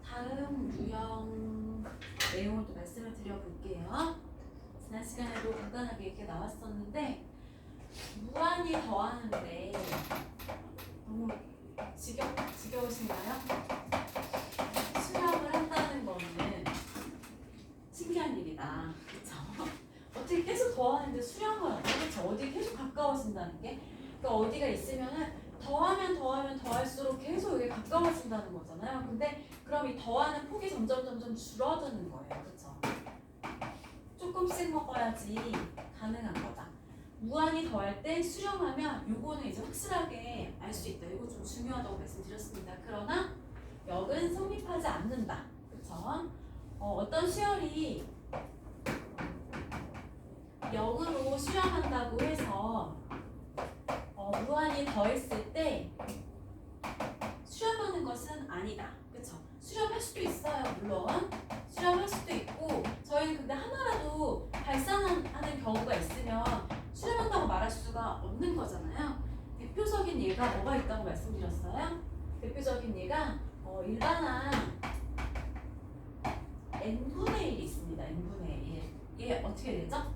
다음 유형 내용을 또 말씀을 드려볼게요. 지난 시간에도 간단하게 이렇게 나왔었는데 무한히 더하는데 너무 지겨우신가요? 수렴을 한다는 거는 신기한 일이다. 그쵸? 어떻게 계속 더하는데 수렴을 하죠? 어디 계속 가까워진다는 게? 그러니까 어디가 있으면은 더하면 더할수록 계속 여기 가까워진다는 거잖아요. 근데 그럼 이 더하는 폭이 점점 줄어드는 거예요. 그쵸? 조금씩 먹어야지 가능한 거다. 무한히 더할 때 수렴하면 요거는 이제 확실하게 알 수 있다. 이거 좀 중요하다고 말씀드렸습니다. 그러나 역은 성립하지 않는다. 그쵸? 어떤 수열이 역으로 수렴한다고 해서 무한히 더했을 때 수렴하는 것은 아니다. 그쵸? 수렴할 수도 있어요. 물론 수렴할 수도 있고 저희는 근데 하나라도 발산하는 경우가 있으면 수렴한다고 말할 수가 없는 거잖아요. 대표적인 예가 뭐가 있다고 말씀드렸어요? 대표적인 예가 일반한 n분의 1이 있습니다. n분의 1. 얘 어떻게 되죠?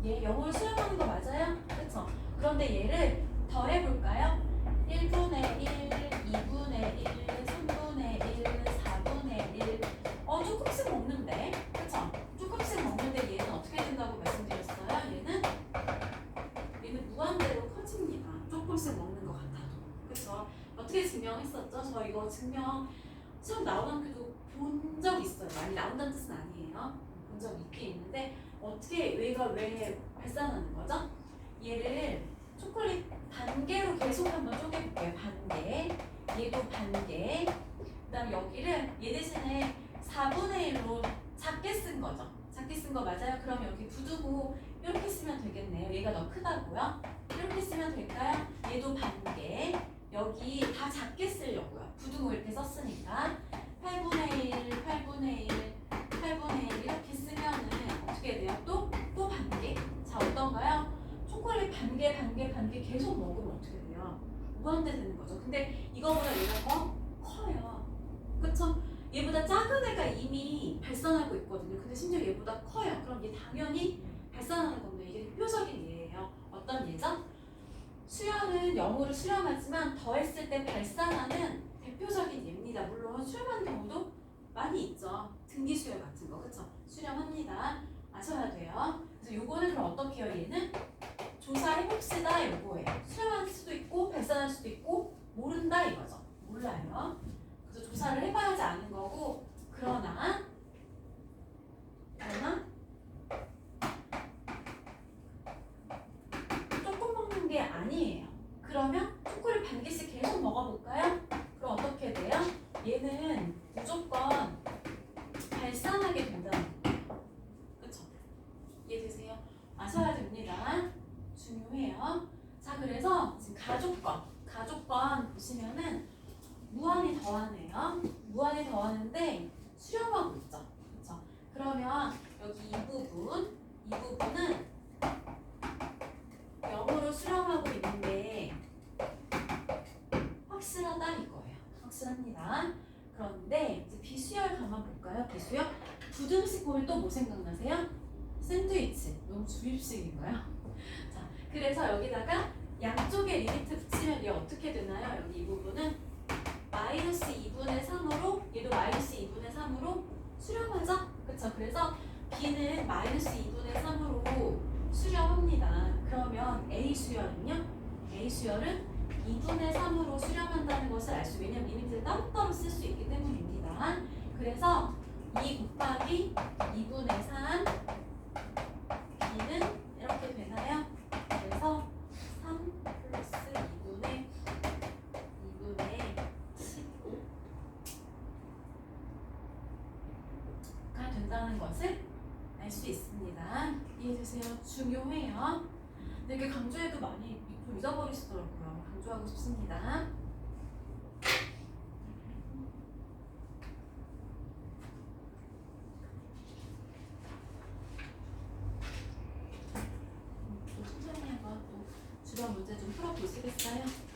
얘 0을 수렴하는 거 맞아요? 그쵸? 그런데 얘를 더해볼까요? 1분의 1, 2분의 1, 3분의 1, 4분의 1 조금씩 먹는데 그쵸? 조금씩 먹는데 얘는 어떻게 된다고 말씀드렸어요? 얘는 무한대로 커집니다. 조금씩 먹는 것 같아도 그쵸? 어떻게 증명했었죠? 저 이거 증명 시험 나오는 학교도 본 적 있어요. 많이 나온다는 뜻은 아니에요. 본 적 있긴 있는데 어떻게 얘가 왜 발산하는 거죠? 얘를 초콜릿 반개로 계속 한번 쪼개볼게요. 반개. 얘도 반개. 그 다음에 여기를 얘 대신에 4분의 1로 작게 쓴 거죠. 작게 쓴 거 맞아요? 그럼 여기 부두고 이렇게 쓰면 되겠네요. 얘가 더 크다고요? 이렇게 쓰면 될까요? 얘도 반개. 여기 다 작게 쓰려고요. 부두고 이렇게 썼으니까 8분의 1, 8분의 1, 8분의 1 이렇게 쓰면은 어떻게 돼요? 또 반개. 자, 어떤가요? 초콜릿 반개 계속 먹으면 어떻게 돼요? 무한대 되는 거죠. 근데 이거보다 얘가 더 커요. 그쵸? 얘보다 작은 애가 이미 발산하고 있거든요. 근데 심지어 얘보다 커요. 그럼 얘 당연히 발산하는 건데 이게 대표적인 예예요. 어떤 예죠? 수렴은 0으로 수렴하지만 더했을 때 발산하는 대표적인 예입니다. 물론 수렴하는 경우도 많이 있죠. 등기수열 같은 거. 그쵸? 수렴합니다. 아셔야 돼요. 그래서 요거는 그럼 어떻게 해요? 얘는 조사해봅시다 요거예요. 수렴할 수도 있고 발산할 수도 있고 모른다 이거죠. 몰라요. 그래서 조사를 해봐야지 아는 거고 그러나 조금 먹는 게 아니에요. 그러면 초콜릿 반 개씩 계속 먹어볼까요? 그럼 어떻게 돼요? 얘는 무조건 발산하게 된다는 거예요. 그쵸? 이해되세요? 아셔야 됩니다. 중요해요. 자, 그래서 지금 가족권 보시면은 무한히 더하네요. 무한히 더하는데 수렴하고 있죠. 그쵸? 그러면 여기 이 부분은 0으로 수렴하고 있는데 확실하다 이거예요. 확실합니다. 그런데 이제 비수열 가만 볼까요? 비수열? 부등식 보면 또 뭐 생각나세요? 샌드위치. 너무 주입식인가요? 자, 그래서 여기다가 양쪽에 리미트 붙이면 얘 어떻게 되나요? 여기 이 부분은 마이너스 2분의 3으로 얘도 마이너스 2분의 3으로 수렴하죠? 그쵸? 그래서 B는 마이너스 2분의 3으로 수렴합니다. 그러면 A 수열은요? A 수열은 2분의 3으로 수렴한다는 것을 알 수, 왜냐면 리미트를 따로따로 쓸 수 있기 때문입니다. 그래서 2 곱하기 2분의 3 B는 이렇게 되나요? 그래서 3 플러스 2분의 15가 된다는 것을 알 수 있습니다. 이해되세요? 중요해요. 되게 강조해도 많이 좀 잊어버리시더라고요. 강조하고 싶습니다. 또 천천히 한번 또 주변 문제 좀 풀어보시겠어요?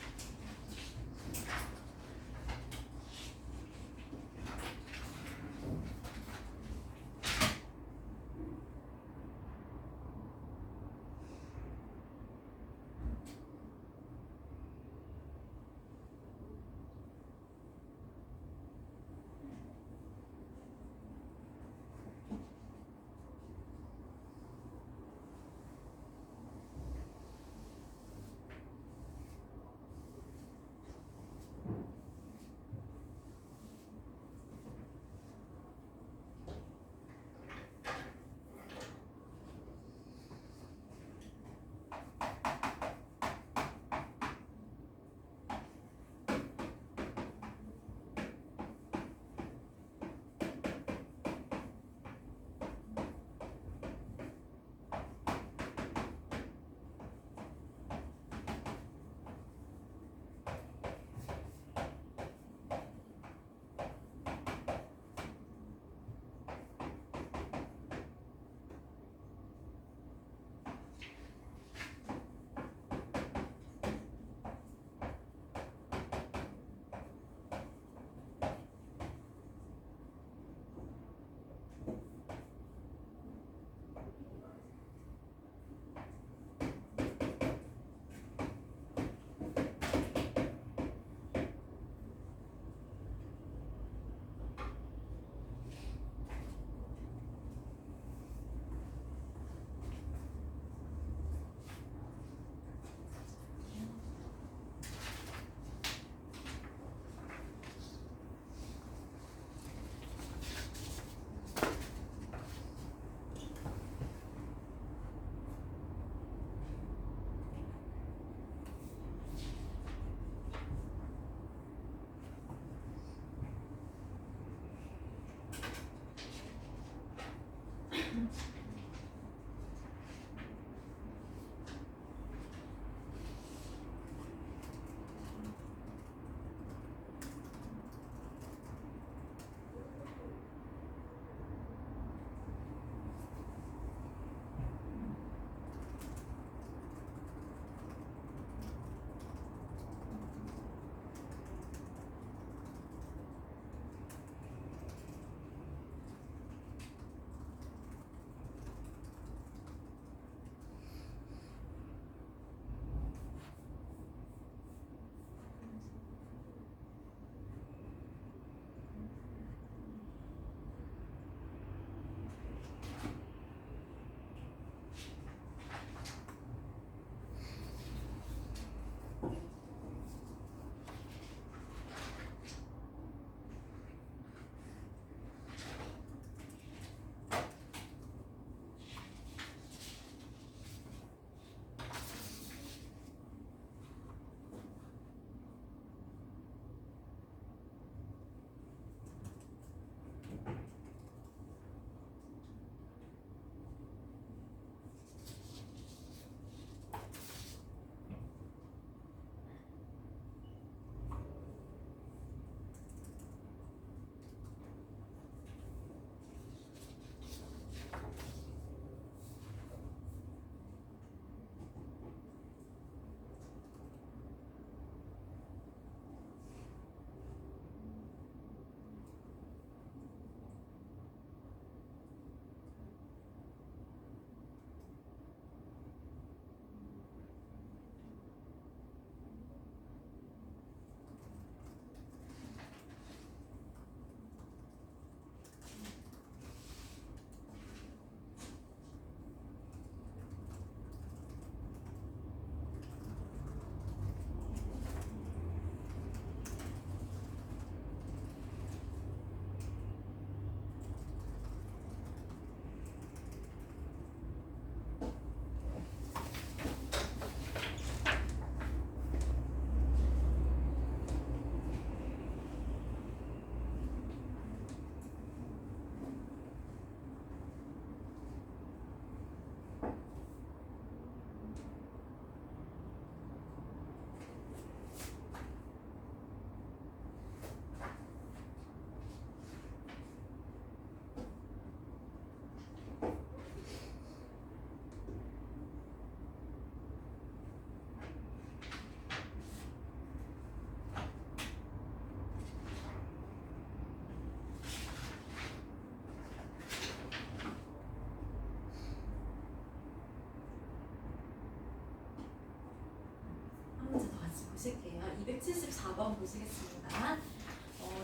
174번 보시겠습니다.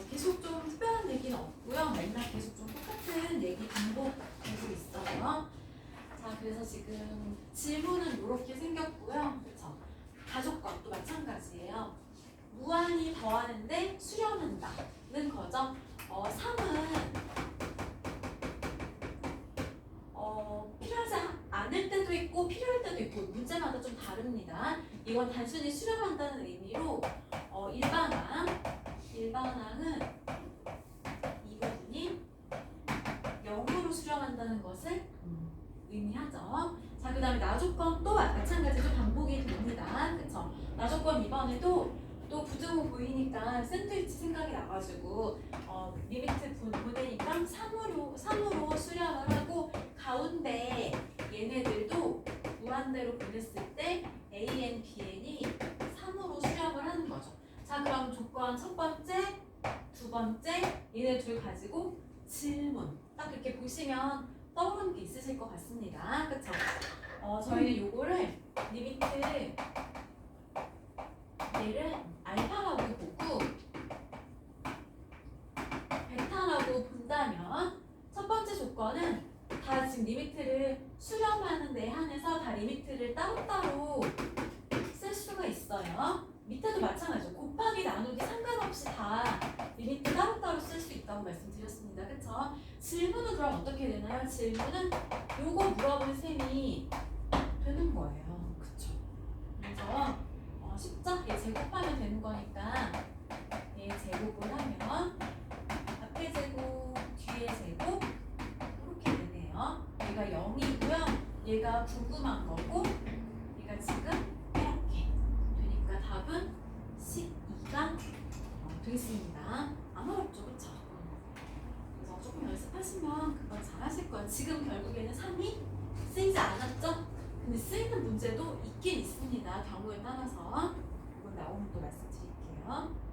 계속 좀 특별한 얘기는 없고요. 맨날 계속 좀 똑같은 얘기 반복되고 있어요. 자, 그래서 지금 질문은 이렇게 생겼고요. 그렇죠? 가족과도 마찬가지예요. 무한히 더하는데 수렴한다는 거죠. 3은 필요하지 않을 때도 있고 필요할 때도 있고 문제마다 좀 다릅니다. 이건 단순히 수렴한다는 의미로 일반항은 이거분이 0으로 수렴한다는 것을 의미하죠. 자, 그 다음에 나조건 또 마찬가지로 반복이 됩니다. 그쵸? 나조건 이번에도 또 부등호 보이니까 샌드위치 생각이 나가지고 리미트 보내니까 3으로 수렴을 하고 가운데 얘네들도 무한대로 보냈을 때 AN, BN이 3으로 수렴을 하는 거죠. 자, 그럼 조건 첫 번째, 두 번째 얘네 둘 가지고 질문 딱 이렇게 보시면 떠오르는 게 있으실 것 같습니다. 그쵸? 저희는 요거를 리미트 얘를 알파라고 보고 베타라고 본다면 첫 번째 조건은 다 지금 리미트를 수렴하는 데 한해서 다 리미트를 따로따로 쓸 수가 있어요. 밑에도 마찬가지죠. 곱하기 나누기 상관없이 다 리미트 따로따로 쓸 수 있다고 말씀드렸습니다. 그쵸? 질문은 그럼 어떻게 되나요? 질문은 요거 물어본 셈이 되는 거예요. 그쵸? 그래서 쉽죠? 얘 제곱하면 되는 거니까 얘 제곱을 하면 앞에 제곱, 뒤에 제곱 이렇게 되네요. 얘가 0이고요. 얘가 궁금한 거고 얘가 지금 이렇게 되니까 답은 12가 되겠습니다. 안 어렵죠? 그쵸? 그래서 조금 연습하시면 그건 잘 하실 거예요. 지금 결국에는 3이 쓰이지 않았죠? 근데 쓰이는 문제도 있긴 있습니다. 경우에 따라서. 이건 나오면 또 말씀드릴게요.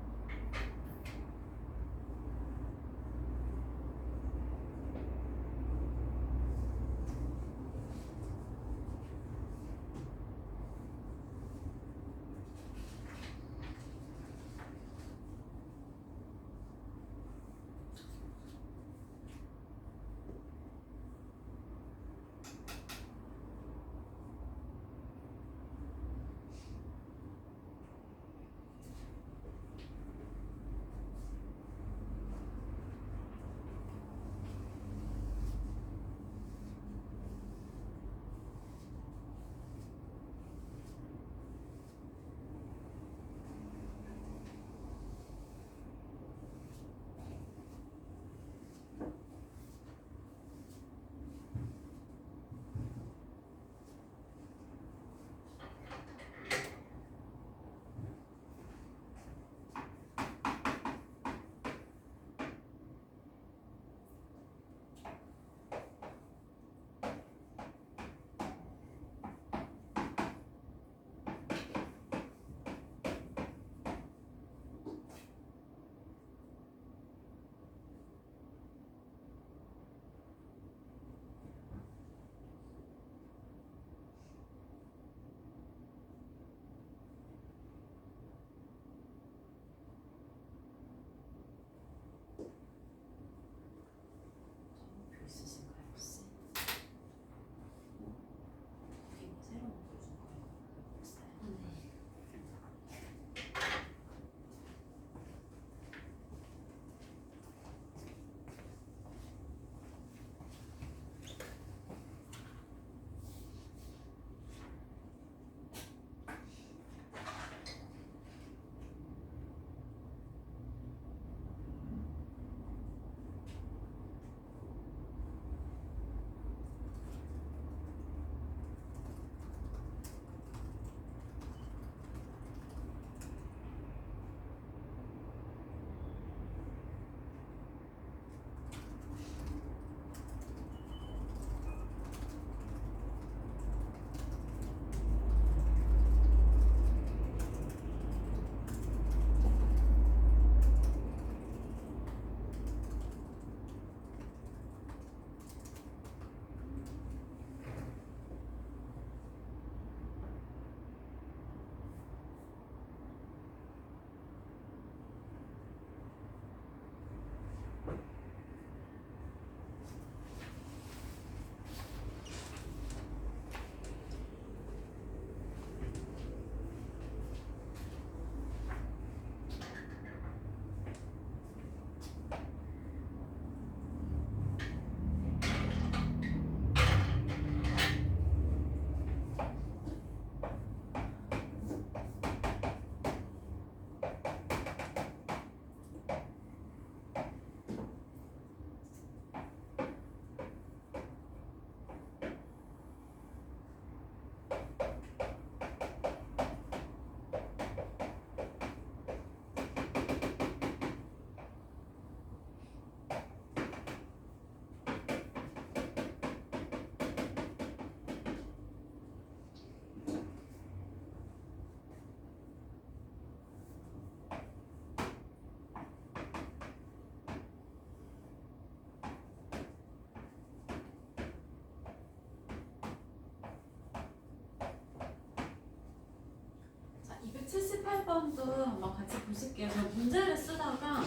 78번도 한번 같이 보실게요. 제가 문제를 쓰다가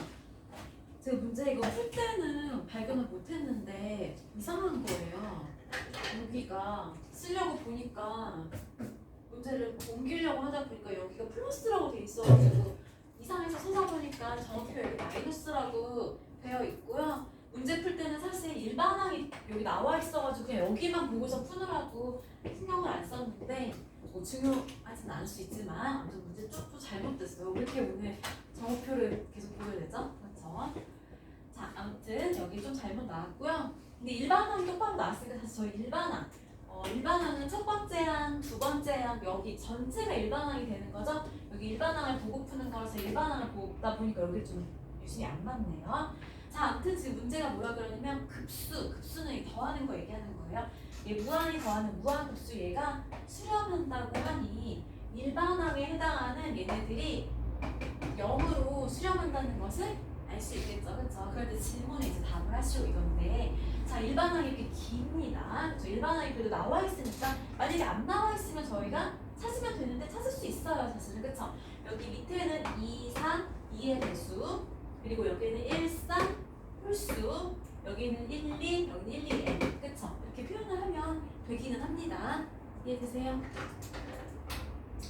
제가 문제 이거 풀 때는 발견을 못했는데 이상한 거예요. 여기가 쓰려고 보니까 문제를 옮기려고 하다 보니까 여기가 플러스라고 돼 있어가지고 이상해서 찾아보니까 정확히 여기 마이너스라고 되어 있고요. 문제 풀 때는 사실 일반항이 여기 나와 있어가지고 그냥 여기만 보고서 푸느라고 신경을 안 썼는데 뭐 중요하진 않을 수 있지만 아무튼 문제 쪽도 잘못됐어요. 왜 이렇게 오늘 정오표를 계속 보게 되죠? 그렇죠? 자, 아무튼 여기 좀 잘못 나왔고요. 근데 일반항이 똑바로 나왔으니까 다시 저희 일반항. 일반항은 첫 번째 항, 두 번째 항 여기 전체가 일반항이 되는 거죠. 여기 일반항을 보고 푸는 거라서 일반항을 보다 보니까 여기 좀 유심히 안 맞네요. 자, 아무튼 지금 문제가 뭐라 그러냐면 급수는 이 더하는 거 얘기하는 거예요. 얘 무한이 더하는 무한급수 얘가 수렴한다고 하니 일반항에 해당하는 얘네들이 0으로 수렴한다는 것을 알 수 있겠죠, 그렇죠? 그럴 때 질문에 이제 답을 하시오 이건데, 자 일반항이 이렇게 깁니다. 그렇죠? 일반항이 그래도 나와 있으니까 만약에 안 나와 있으면 저희가 찾으면 되는데 찾을 수 있어요, 사실은, 그렇죠? 여기 밑에는 2, 3, 2의 배수, 그리고 여기는 1, 3 홀수, 여기는 1, 2, 여기는 1, 2, n, 그렇죠? 이렇게 표현을 하면 되기는 합니다. 이해되세요?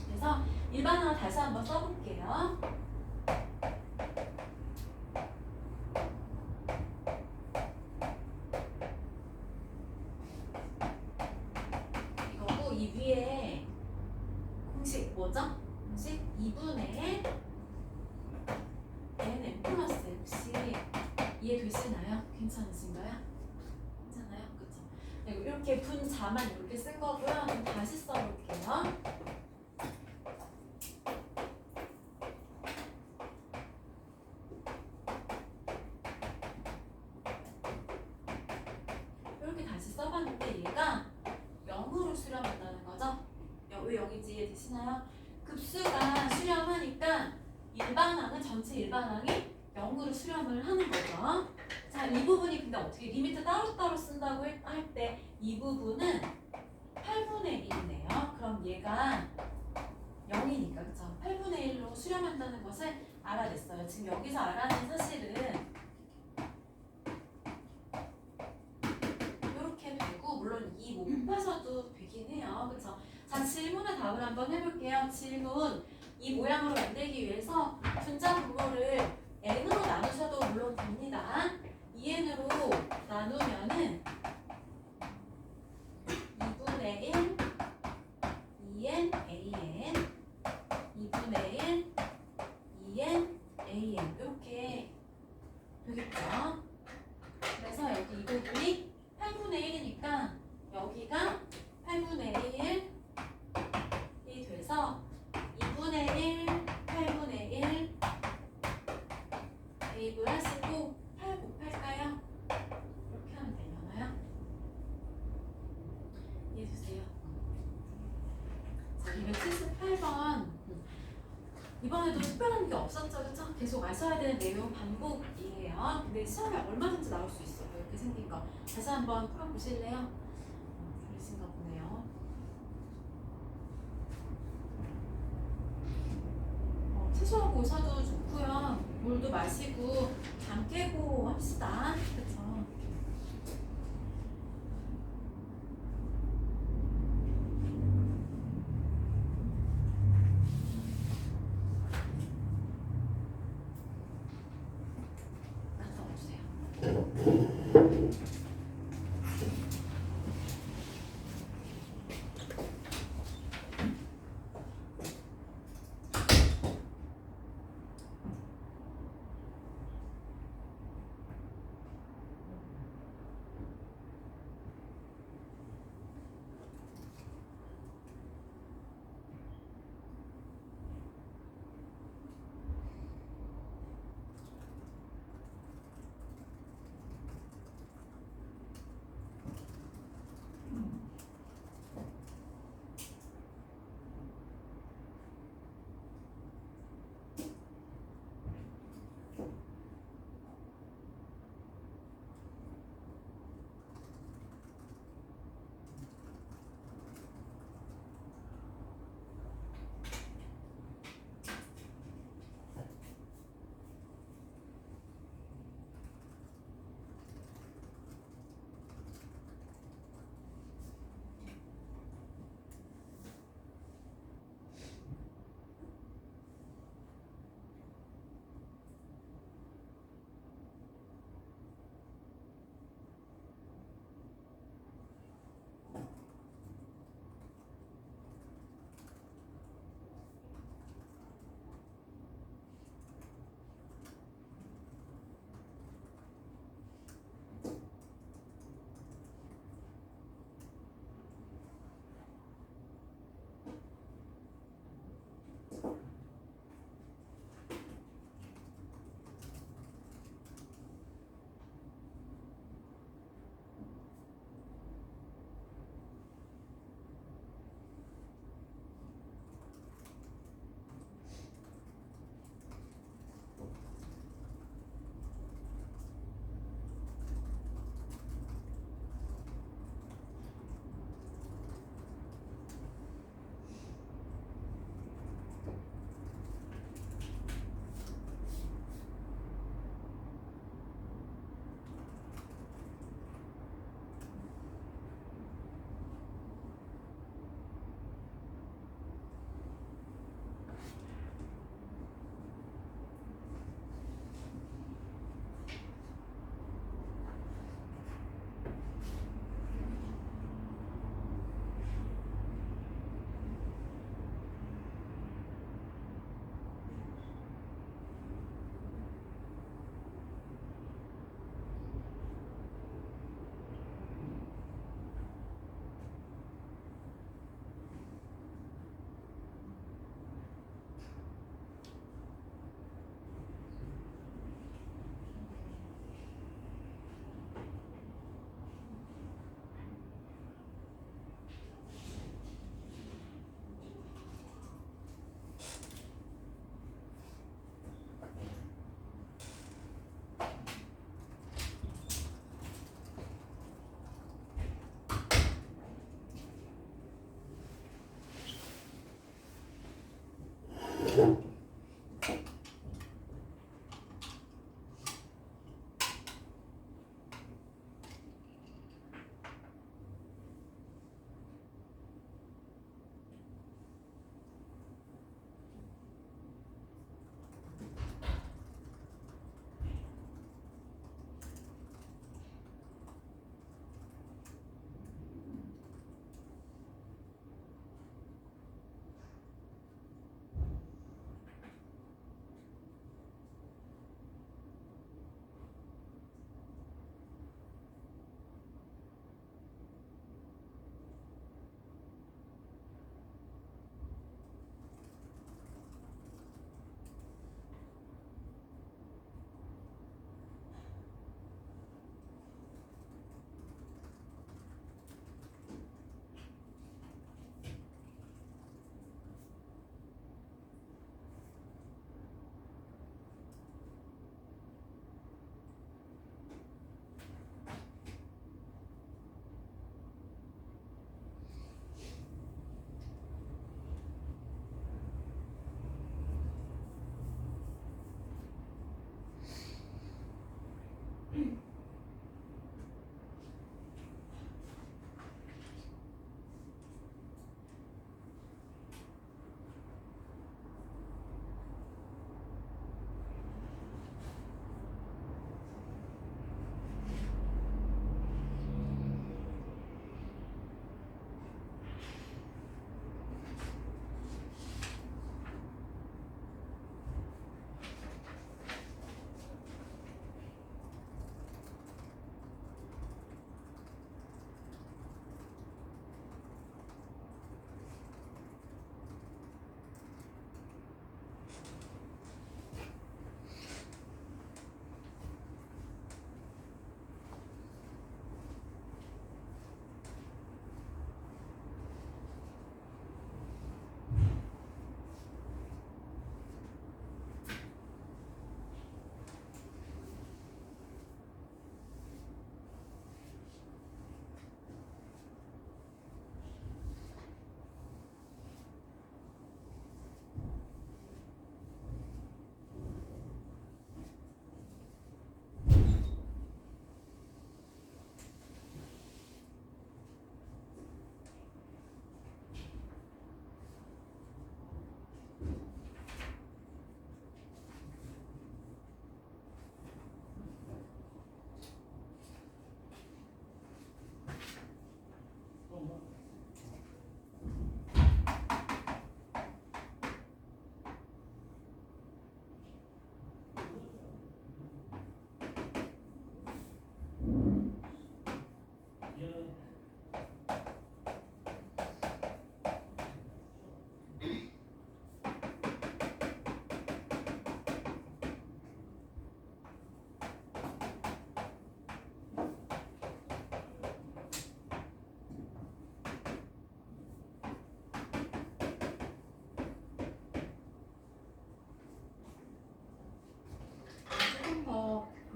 그래서 일반항을 다시 한번 써볼게요. 이거고 이 위에 공식 뭐죠? 공식 2분의 n 플러스 혹시 이해되시나요? 괜찮으신가요? 괜찮아요? 그쵸? 네, 이렇게 분자만 이렇게 쓴 거고요. 좀 다시 써볼게요. 이렇게 다시 써봤는데 얘가 0으로 수렴한다는 거죠? 왜 0인지 이해되시나요? 급수가 수렴하니까 일반항은 전체 일반항이 0으로 수렴을 하는 거죠. 자, 이 부분이 근데 어떻게 리미트 따로따로 쓴다고 할 때 이 부분은 8분의 1이네요. 그럼 얘가 0이니까 그쵸? 8분의 1로 수렴한다는 것을 알아냈어요. 지금 여기서 알아낸 사실은 이렇게 되고 물론 이 못 곱해서도 되긴 해요. 그쵸? 자, 질문의 답을 한번 해볼게요. 질문. 이 모양으로 만들기 위해서 분자 분모를 n으로 나누셔도 물론 됩니다. 2n으로 나누면은 2분의 1, 2n, an, 2분의 1, 2n, an 이렇게 되겠죠. 그래서 여기 이 부분이 8분의 1이니까 여기가 8분의 1이 돼서 2분의 1, 8분의 1 대입을 하시고 8 곱할까요? 이렇게 하면 되려나요? 이해되세요? 자, 278번 이번에도 특별한 게 없었죠, 그쵸? 계속 아셔야 되는 내용 반복이에요. 근데 시험에 얼마든지 나올 수 있어요. 이렇게 생긴 거 다시 한번 풀어보실래요? 그러신가 보네요. 채소하고 오셔도 좋고요. 물도 마시고 잠 깨고 합시다. 그쵸? 갔다 오세요.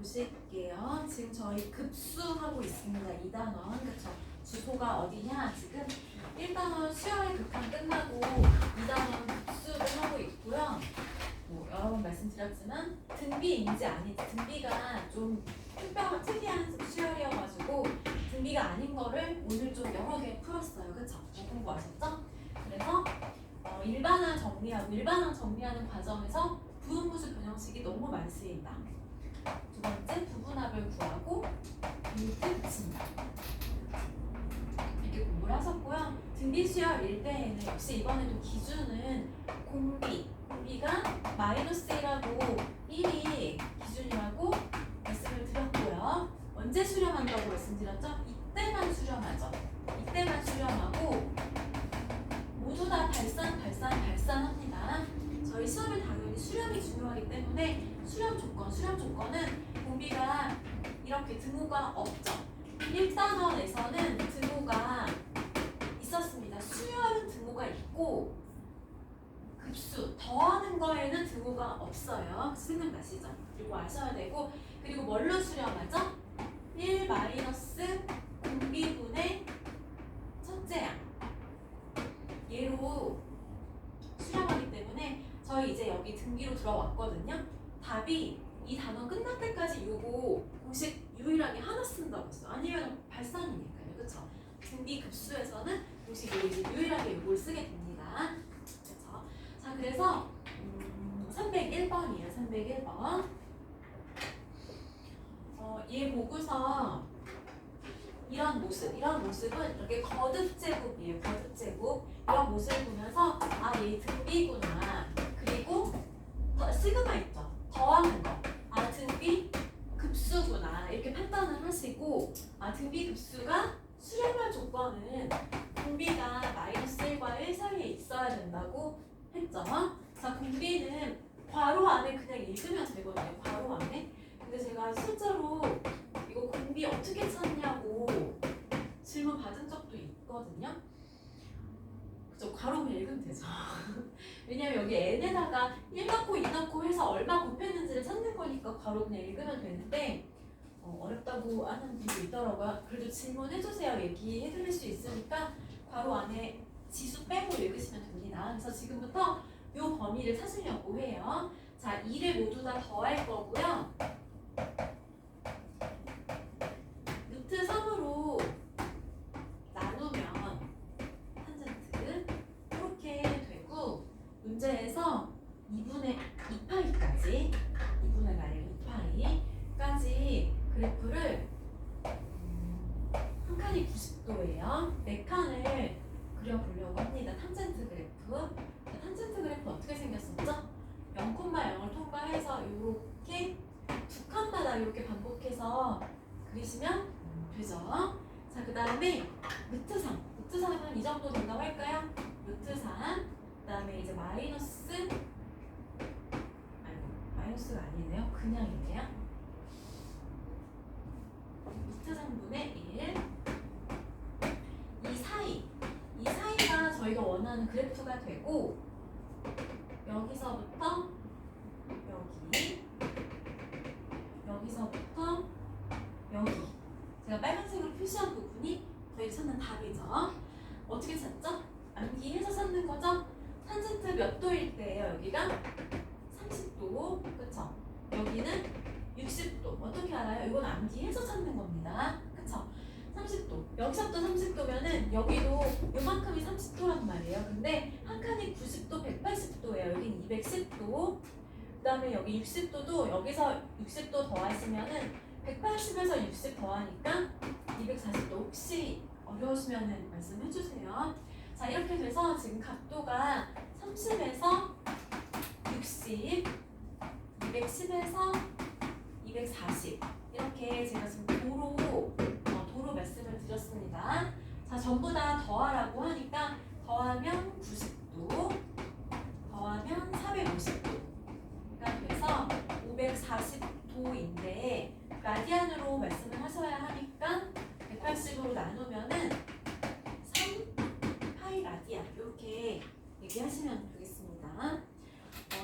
보실게요. 지금 저희 급수하고 있습니다. 2단원. 그쵸? 주소가 어디냐? 지금 1단원 수열의 극한 끝나고 2단원 급수를 하고 있고요. 뭐 여러 번 말씀드렸지만 등비인지 아닌지 등비가 좀 특이한 수열이어가지고 등비가 아닌 거를 오늘 좀 여러 개 풀었어요. 그쵸? 공부하셨죠? 그래서 일반항 정리하고 일반항 정리하는 과정에서 부분부수 변형식이 너무 많이 쓰인다. 두 번째 부분합을 구하고 일대 붙인다. 이렇게 공부를 하셨고요. 등비수열 1대에는 역시 이번에도 기준은 공비가 -1이라고 1이 기준이라고 말씀을 드렸고요. 언제 수렴한다고 말씀드렸죠? 이때만 수렴하죠. 이때만 수렴하고 모두 다 발산합니다. 저희 시험에 당연히 수렴이 중요하기 때문에 수렴 조건은 공비가 이렇게 등호가 없죠. 1단원에서는 등호가 있었습니다. 수열은 등호가 있고 급수, 더하는 거에는 등호가 없어요. 생각나시죠? 이거 아셔야 되고 그리고 뭘로 수렴하죠? 1 마이너스 공비분의 첫째 양 얘로 수렴하기 때문에 저희 이제 여기 등비로 들어왔거든요. 답이 이 단원 끝날 때까지 요거 공식 유일하게 하나 쓴다고 했어요. 아니면 발산이니까요. 그쵸? 등비 급수에서는 공식 이제 유일하게 요걸 쓰게 됩니다. 그쵸? 자, 그래서 301번이에요. 301번. 얘 보고서 이런 모습은 이렇게 거듭제곱이에요. 거듭제곱. 이런 모습을 보면서 아, 얘 등비구나. 그리고 시그마 있죠. 더하는 거. 아, 등비 급수구나. 이렇게 판단을 하시고 아, 등비 급수가 수렴할 조건은 공비가 -1과 1 사이에 있어야 된다고 했죠. 자, 공비는 괄호 안에 그냥 읽으면 되거든요. 괄호 안에. 근데 제가 실제로 이거 공비 어떻게 찾냐고 질문 받은 적도 있거든요. 그죠? 괄호 그냥 읽으면 되죠. 왜냐면 여기 n에다가 1 넣고 2 넣고 해서 얼마 곱했는지를 찾는 거니까 괄호 그냥 읽으면 되는데 어렵다고 하는 분도 있더라고요. 그래도 질문해주세요. 얘기해드릴 수 있으니까 괄호 안에 지수 빼고 읽으시면 됩니다. 그래서 지금부터 이 범위를 찾으려고 해요. 자, 2를 모두 다 더할 거고요. 루트 3으로 나누면 탄젠트 이렇게 되고 문제에서 2분의 2파이까지 2분의 말고 2파이까지 그래프를 한 칸이 90도예요. 4칸을 그려보려고 합니다. 탄젠트 그래프. 탄젠트 그래프 어떻게 생겼었죠? 0,0을 통과해서 이렇게 두 칸마다 이렇게 반복해서 그리시면 되죠. 자, 그 다음에 루트 3. 루트 3은 이 정도 된다고 할까요? 루트 3. 그 다음에 이제 마이너스가 아니네요. 그냥이네요. 루트 3분의 1. 이 사이가 저희가 원하는 그래프가 되고 여기서부터 여기, 여기서부터 여기. 제가 빨간색으로 표시한 부분이 저희 찾는 답이죠. 어떻게 찾죠? 암기해서 찾는 거죠? 탄젠트 몇 도일 때예요? 여기가 30도, 그쵸? 여기는 60도. 어떻게 알아요? 이건 암기해서 찾는 겁니다. 그쵸? 30도. 여기서부터 30도면은 여기도 요만큼이 30도란 말이에요. 근데 한 칸이 90도, 180도예요. 여기는 210도. 그 다음에 여기 60도도 여기서 60도 더하시면은 180에서 60 더하니까 240도. 혹시 어려우시면은 말씀해주세요. 자, 이렇게 돼서 지금 각도가 30에서 60, 210에서 240 이렇게 제가 지금 도로 말씀을 드렸습니다. 자, 전부 다 더하라고 하니까 더하면 90도, 더하면 450도가 돼서 540도인데 라디안으로 말씀을 하셔야 하니까 180으로 나누면은 3파이 라디안 이렇게 얘기하시면 되겠습니다.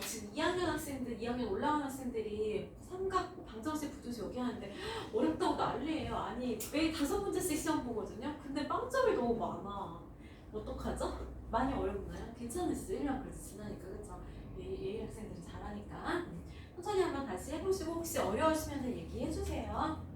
지금 2학년 올라온 학생들이 삼각 방정식 부등식 여기 하는데 어렵다고 난리예요. 아니 매일 5문제씩 시험 보거든요. 근데 빵점이 너무 많아. 어떡하죠? 많이 어렵나요? 괜찮으시죠? 1년 그래도 지나니까 그쵸? 예일 학생들이 잘하니까 천천히 한번 다시 해보시고 혹시 어려우시면 얘기해주세요.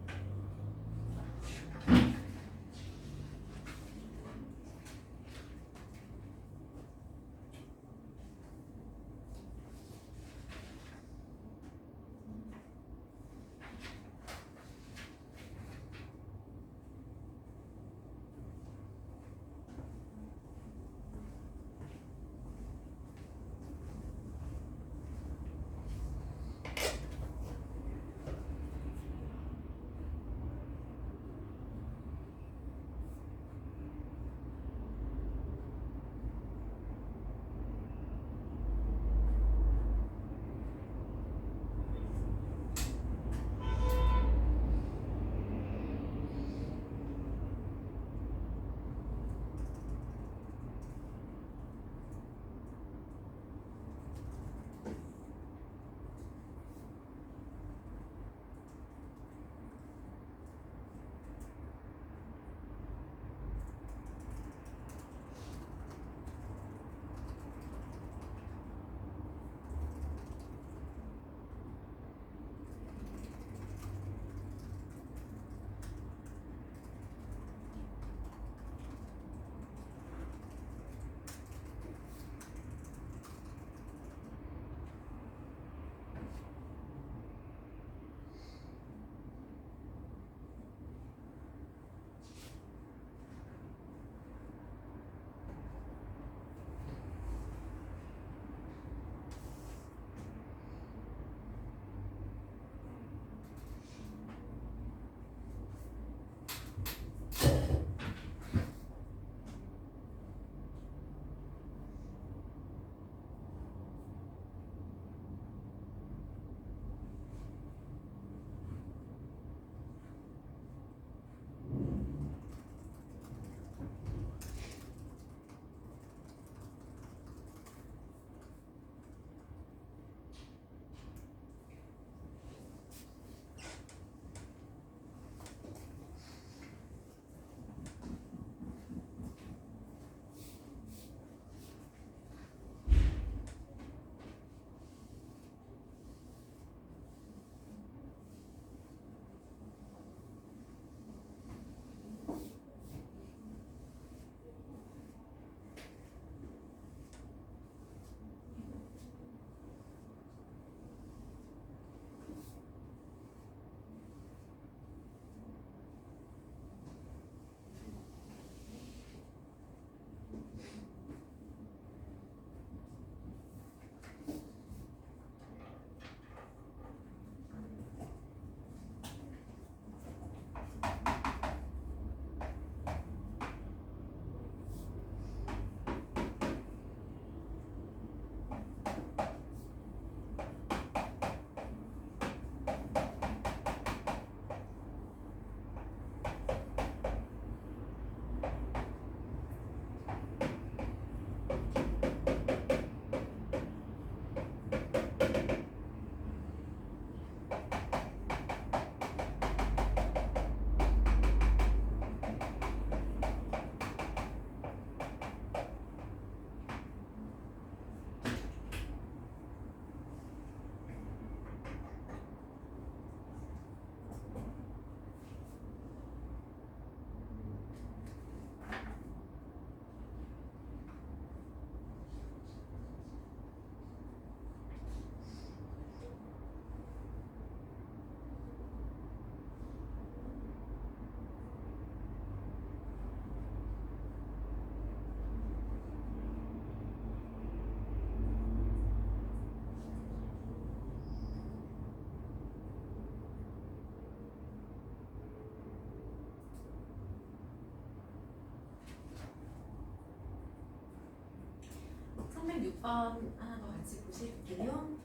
하나 더 같이 보실게요.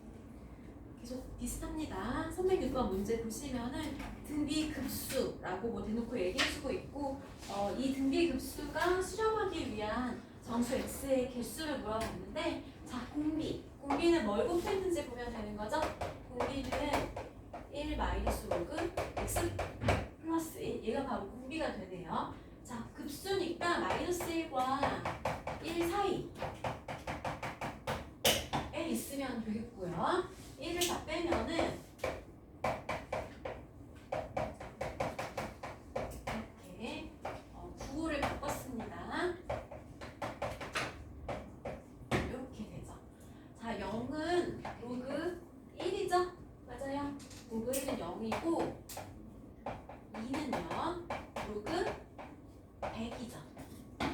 계속 비슷합니다. 306번 문제 보시면은 등비급수라고 뭐 대놓고 얘기해주고 있고 이 등비급수가 수렴하기 위한 정수 x의 개수를 물어봤는데 자 공비는 뭘 곱했는지 보면 되는 거죠? 공비는 1 1 마이너스 로그 x 플러스 1 얘가 바로 공비가 되네요. 자, 급수니까 마이너스 1과 1 사이에 있으면 되겠고요. 1을 다 빼면은 이렇게 9를 바꿨습니다. 이렇게 되죠. 자, 0은 로그 1이죠? 맞아요. 로그 1은 0이고 2는요 로그 100이죠.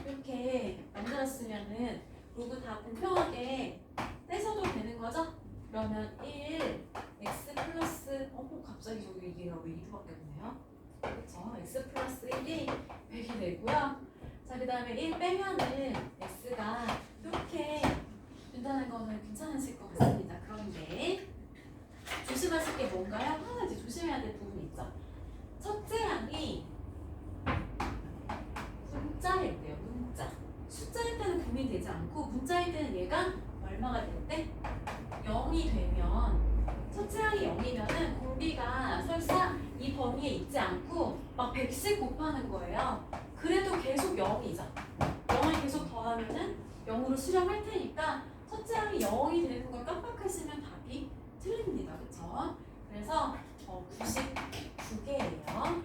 이렇게 만들었으면은 로그 다 공평하게 떼서도 되는 거죠? 그러면 1 x 플러스 갑자기 저기 이게 왜 2로 바뀌었네요? 그쵸? x 플러스 1이 100이 되고요. 자, 그 다음에 1 빼면은 x가 이렇게 된다는 거는 괜찮으실 것 같습니다. 그런데 조심하실 게 뭔가요? 하나 이제 조심해야 될 부분이 있죠. 첫째 항이 문자일 때요. 문자. 숫자일 때는 고민되지 않고 문자일 때는 얘가 얼마가 될 때? 0이 되면 첫째 항이 0이면은 공비가 설사 이 범위에 있지 않고 막 100씩 곱하는 거예요. 그래도 계속 0이죠. 0을 계속 더하면은 0으로 수렴할 테니까 첫째 항이 0이 되는 걸 깜빡하시면 답이 틀립니다. 그쵸? 그래서 99개예요.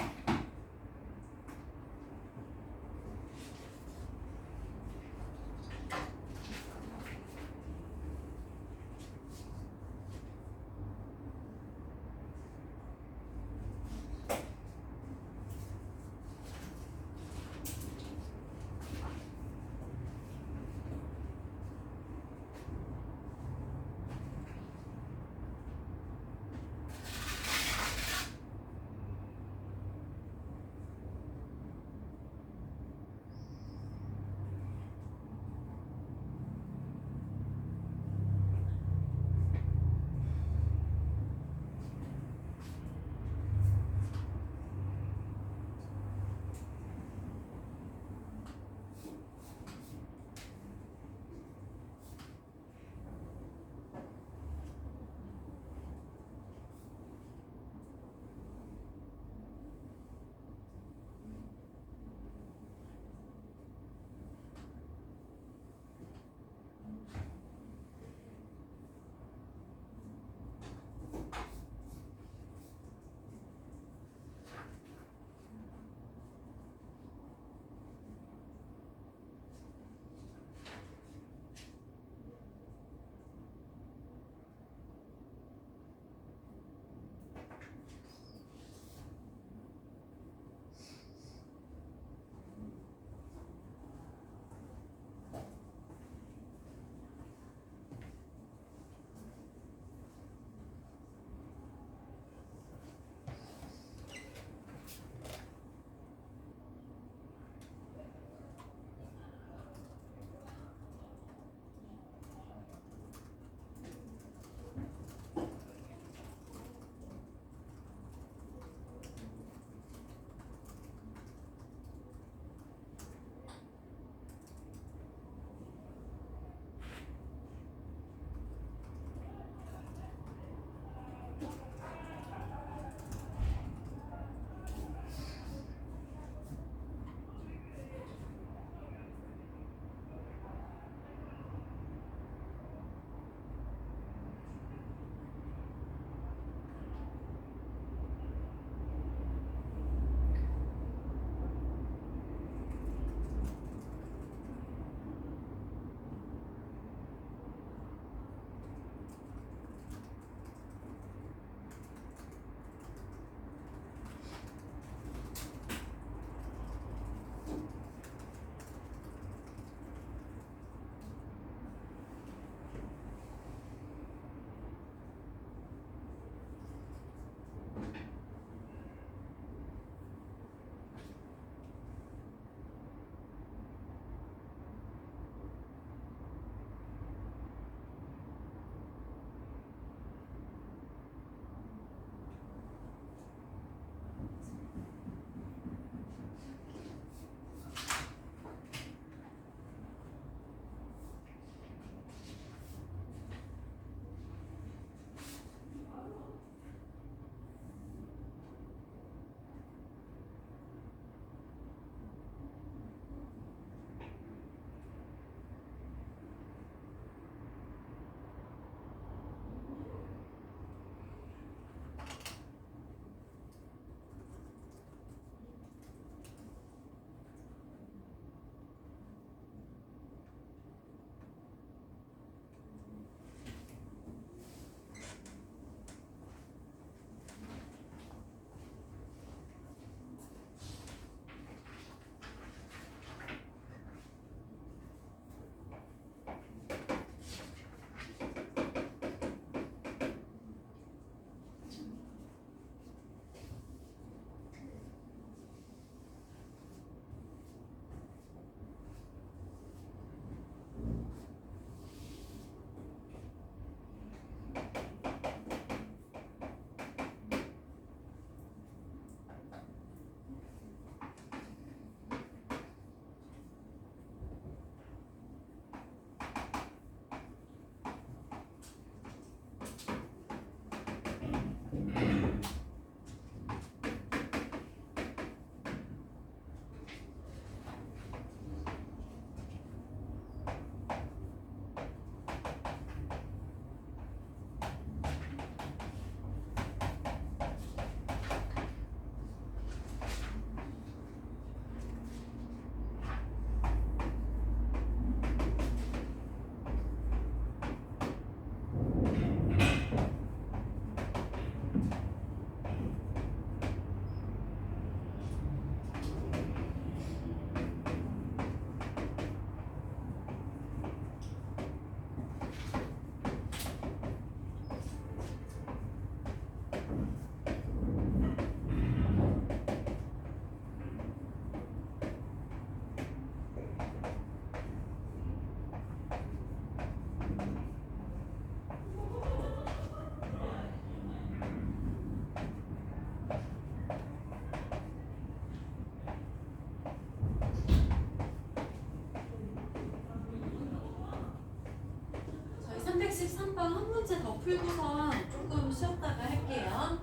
번째 더 풀고서 조금 쉬었다가 할게요.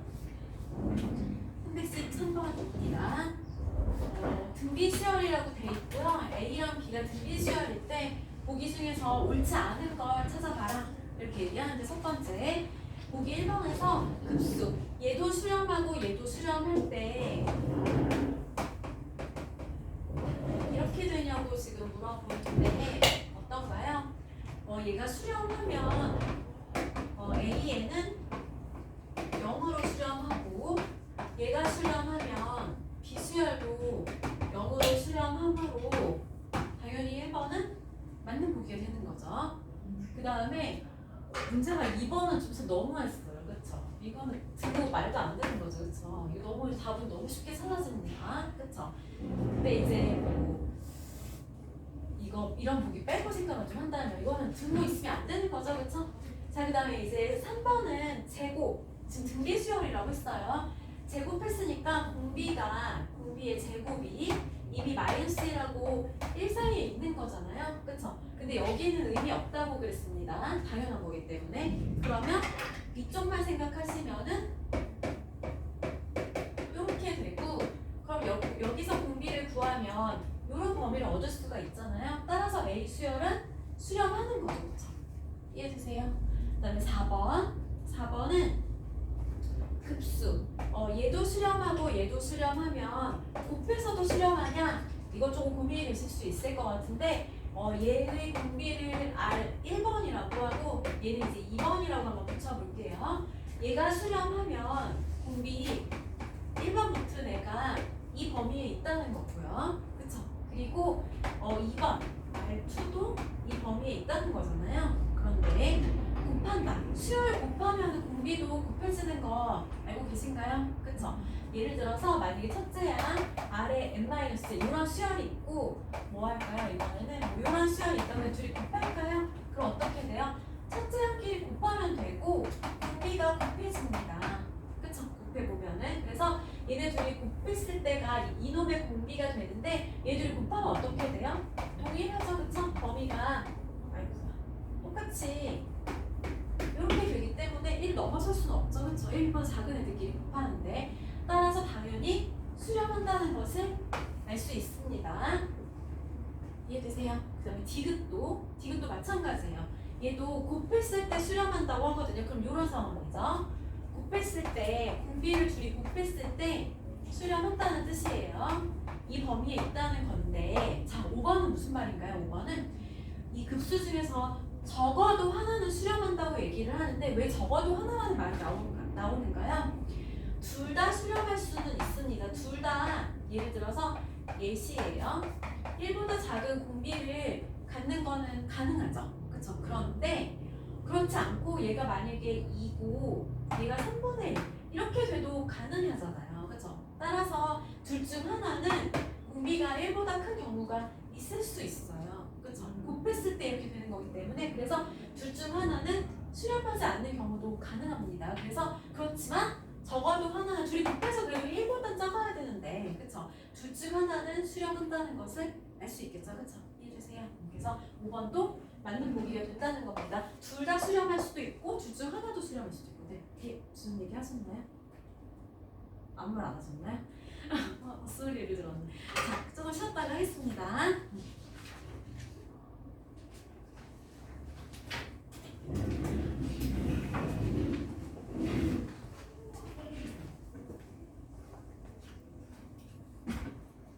313번입니다. 등비 수열이라고 돼 있고요. A랑 B가 등비 수열일 때 보기 중에서 옳지 않은 걸 찾아봐라 이렇게 얘기하는데, 첫 번째 보기 1번에서 급수, 얘도 수렴하고 얘도 수렴할 때 이렇게 되냐고 지금 물어보는데 어떤가요? 얘가 수렴하면 A에는 0으로 수렴하고, 얘가 수렴하면 비수열도 0으로 수렴하므로 당연히 1번은 맞는 보기가 되는 거죠. 그 다음에 문제가 2번은 좀 너무했어요. 그쵸? 이거는 듣고 말도 안 되는 거죠. 그쵸? 이거 너무 답은 너무 쉽게 찾아집니다. 그쵸? 근데 이제 이거 이런 보기 빼고 생각을 좀 한다면 이거는 등호 있으면 안 되는 거죠. 그쵸? 자, 그 다음에 이제 3번은 제곱. 지금 등비 수열이라고 했어요. 제곱했으니까 공비의 제곱이 이미 마이너스 1하고 1 사이에 있는 거잖아요. 그쵸? 근데 여기는 의미 없다고 그랬습니다. 당연한 거기 때문에. 그러면 이쪽만 생각하시면은 이렇게 되고, 그럼 여기서 공비를 구하면 이런 범위를 얻을 수가 있잖아요. 따라서 A 수열은 수렴하는 거죠. 그쵸? 이해되세요? 그 다음에 4번은 급수. 얘도 수렴하고 얘도 수렴하면 곱해서도 수렴하냐? 이거 조금 고민이 되실 수 있을 것 같은데, 얘의 공비를 R1번이라고 하고 얘는 이제 2번이라고 한번 붙여볼게요. 얘가 수렴하면 공비 1번 붙은 애가 이 범위에 있다는 거고요. 그쵸? 그리고 2번 R2도 이 범위에 있다는 거잖아요. 그런데 곱한다. 수열 곱하면 공비도 곱해지는 거 알고 계신가요? 그쵸? 예를 들어서 만약에 첫째야 아래 n- 이런 수열이 있고 뭐 할까요? 이번에는 뭐 이런 수열이 있다면 둘이 곱할까요? 그럼 어떻게 돼요? 첫째랑끼리 곱하면 되고 공비가 곱해집니다. 그쵸? 곱해보면은. 그래서 얘네 둘이 곱했을 때가 이놈의 공비가 되는데 얘들이 곱하면 어떻게 돼요? 동일하죠. 그쵸? 범위가 똑같이 이렇게 되기 때문에 1 넘어설 수는 없죠. 그쵸? 1번 작은 애들끼리 곱하는데, 따라서 당연히 수렴한다는 것을 알 수 있습니다. 이해되세요? 그 다음에 디귿도 마찬가지예요. 얘도 곱했을 때 수렴한다고 하거든요. 그럼 이런 상황이죠. 곱했을 때, 공비를 둘이 곱했을 때 수렴한다는 뜻이에요. 이 범위에 있다는 건데, 자, 5번은 무슨 말인가요? 5번은 이 급수 중에서 적어도 하나는 수렴한다고 얘기를 하는데, 왜 적어도 하나라는 말이 나오는가요? 둘 다 수렴할 수는 있습니다. 둘 다 예를 들어서 예시예요. 1보다 작은 공비를 갖는 거는 가능하죠. 그쵸? 그런데 그렇지 않고 얘가 만약에 2고 얘가 3분의 1 이렇게 돼도 가능하잖아요. 그쵸? 따라서 둘 중 하나는 공비가 1보다 큰 경우가 있을 수 있어요. 그쵸? 곱했을 때 이렇게 되는 거기 때문에, 그래서 둘 중 하나는 수렴하지 않는 경우도 가능합니다. 그래서 그렇지만 적어도 하나는 둘이 곱해서 그래도 1보다 작아야 되는데, 그쵸? 둘 중 하나는 수렴한다는 것을 알 수 있겠죠. 그쵸? 이해되세요? 그래서 5번도 맞는 보기가 된다는 겁니다. 둘 다 수렴할 수도 있고 둘 중 하나도 수렴할 수도 있고. 네. 이게 무슨 얘기 하셨나요? 아무 말 안 하셨나요? 소리를 들었네. 자, 조금 쉬었다가 하겠습니다.